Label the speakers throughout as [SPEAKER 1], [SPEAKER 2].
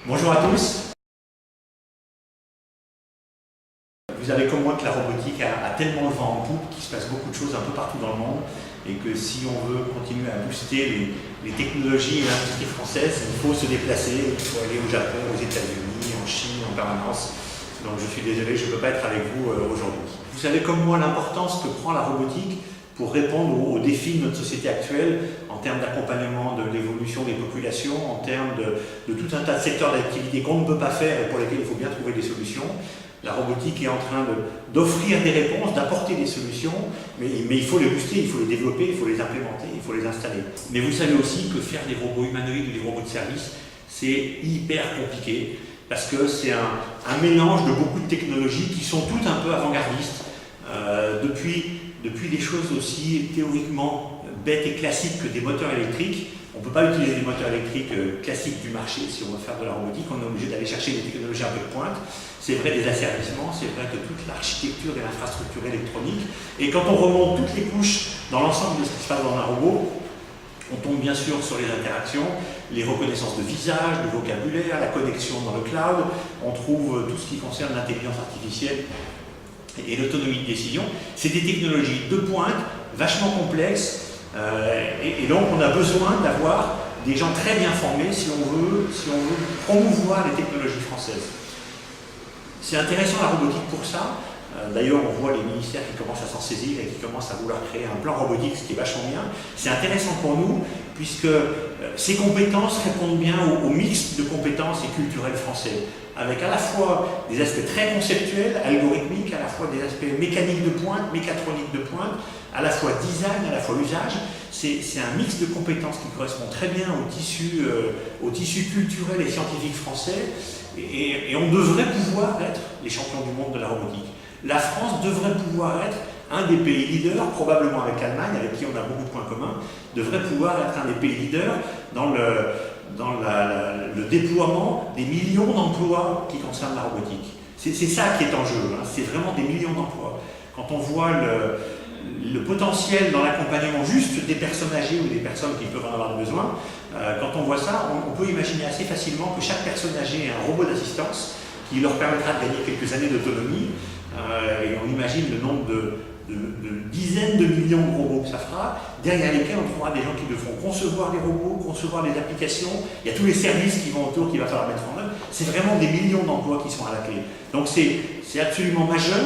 [SPEAKER 1] Bonjour à tous. Vous avez comme moi que la robotique a tellement le vent en poupe qu'il se passe beaucoup de choses un peu partout dans le monde et que si on veut continuer à booster les technologies et l'industrie française, il faut se déplacer, il faut aller au Japon, aux États-Unis, en Chine en permanence. Donc je suis désolé, je ne peux pas être avec vous aujourd'hui. Vous savez comme moi l'importance que prend la robotique pour répondre aux défis de notre société actuelle en termes d'accompagnement de l'évolution des populations, en termes de tout un tas de secteurs d'activité qu'on ne peut pas faire et pour lesquels il faut bien trouver des solutions. La robotique est en train d'offrir des réponses, d'apporter des solutions, mais il faut les booster, il faut les développer, il faut les implémenter, il faut les installer. Mais vous savez aussi que faire des robots humanoïdes ou des robots de service, c'est hyper compliqué parce que c'est un mélange de beaucoup de technologies qui sont toutes un peu avant-gardistes. Depuis des choses aussi théoriquement bêtes et classiques que des moteurs électriques. On ne peut pas utiliser des moteurs électriques classiques du marché si on veut faire de la robotique, on est obligé d'aller chercher des technologies un peu de pointe. C'est vrai des asservissements, c'est vrai de toute l'architecture et l'infrastructure électronique. Et quand on remonte toutes les couches dans l'ensemble de ce qui se passe dans un robot, on tombe bien sûr sur les interactions, les reconnaissances de visage, de vocabulaire, la connexion dans le cloud, on trouve tout ce qui concerne l'intelligence artificielle et l'autonomie de décision. C'est des technologies de pointe, vachement complexes, et donc on a besoin d'avoir des gens très bien formés si on veut promouvoir les technologies françaises. C'est intéressant la robotique pour ça. D'ailleurs, on voit les ministères qui commencent à s'en saisir et qui commencent à vouloir créer un plan robotique, ce qui est vachement bien. C'est intéressant pour nous, puisque ces compétences répondent bien au mix de compétences et culturels français, avec à la fois des aspects très conceptuels, algorithmiques, à la fois des aspects mécaniques de pointe, mécatroniques de pointe, à la fois design, à la fois usage. C'est un mix de compétences qui correspond très bien au tissu culturel et scientifique français, et on devrait pouvoir être les champions du monde de la robotique. La France devrait pouvoir être un des pays leaders, probablement avec l'Allemagne, avec qui on a beaucoup de points communs, devrait pouvoir être un des pays leaders dans le déploiement des millions d'emplois qui concernent la robotique. C'est ça qui est en jeu, hein. C'est vraiment des millions d'emplois. Quand on voit le potentiel dans l'accompagnement juste des personnes âgées ou des personnes qui peuvent en avoir besoin, quand on voit ça, on peut imaginer assez facilement que chaque personne âgée ait un robot d'assistance qui leur permettra de gagner quelques années d'autonomie. Et on imagine le nombre de dizaines de millions de robots que ça fera, derrière lesquels on trouvera des gens qui devront concevoir des robots, concevoir des applications, il y a tous les services qui vont autour qu'il va falloir mettre en œuvre. C'est vraiment des millions d'emplois qui sont à la clé. Donc c'est absolument majeur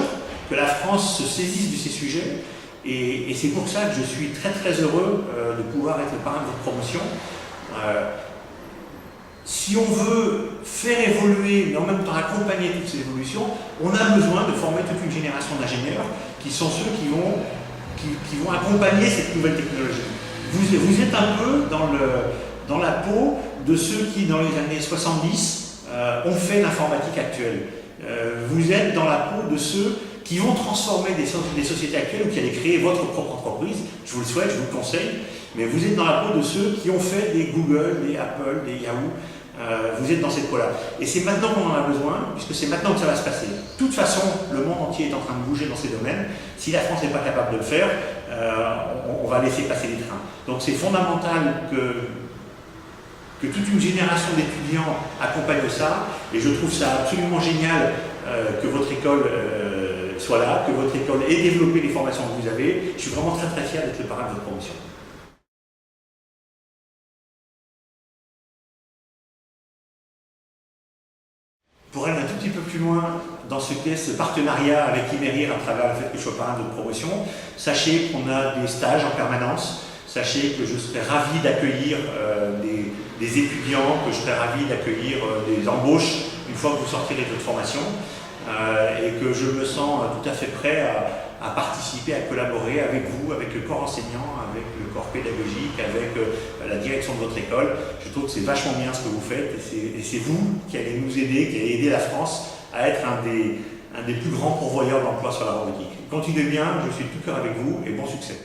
[SPEAKER 1] que la France se saisisse de ces sujets, et c'est pour ça que je suis très très heureux de pouvoir être le parrain de votre promotion. Si on veut faire évoluer, mais en même temps accompagner toutes ces évolutions, on a besoin de former toute une génération d'ingénieurs qui sont ceux qui vont accompagner cette nouvelle technologie. Vous êtes un peu dans la peau de ceux qui, dans les années 70, ont fait l'informatique actuelle. Vous êtes dans la peau de ceux qui vont transformer des sociétés actuelles ou qui allaient créer votre propre entreprise. Je vous le souhaite, je vous le conseille. Mais vous êtes dans la peau de ceux qui ont fait des Google, des Apple, des Yahoo. Vous êtes dans cette peau-là. Et c'est maintenant qu'on en a besoin, puisque c'est maintenant que ça va se passer. De toute façon, le monde entier est en train de bouger dans ces domaines. Si la France n'est pas capable de le faire, on va laisser passer les trains. Donc c'est fondamental que toute une génération d'étudiants accompagne ça. Et je trouve ça absolument génial que votre école soit là, que votre école ait développé les formations que vous avez. Je suis vraiment très très fier d'être le parrain de votre promotion. Pour aller un tout petit peu plus loin dans ce qu'est ce partenariat avec Imerir à travers le fait que je sois parrain de votre promotion, sachez qu'on a des stages en permanence, sachez que je serai ravi d'accueillir des étudiants, que je serai ravi d'accueillir des embauches une fois que vous sortirez de votre formation, et que je me sens tout à fait prêt à participer, à collaborer avec vous, avec le corps enseignant, avec le corps pédagogique, avec la direction de votre école. Je trouve que c'est vachement bien ce que vous faites, et c'est vous qui allez nous aider, qui allez aider la France à être un des plus grands pourvoyeurs d'emplois sur la robotique. Continuez bien, je suis de tout cœur avec vous et bon succès.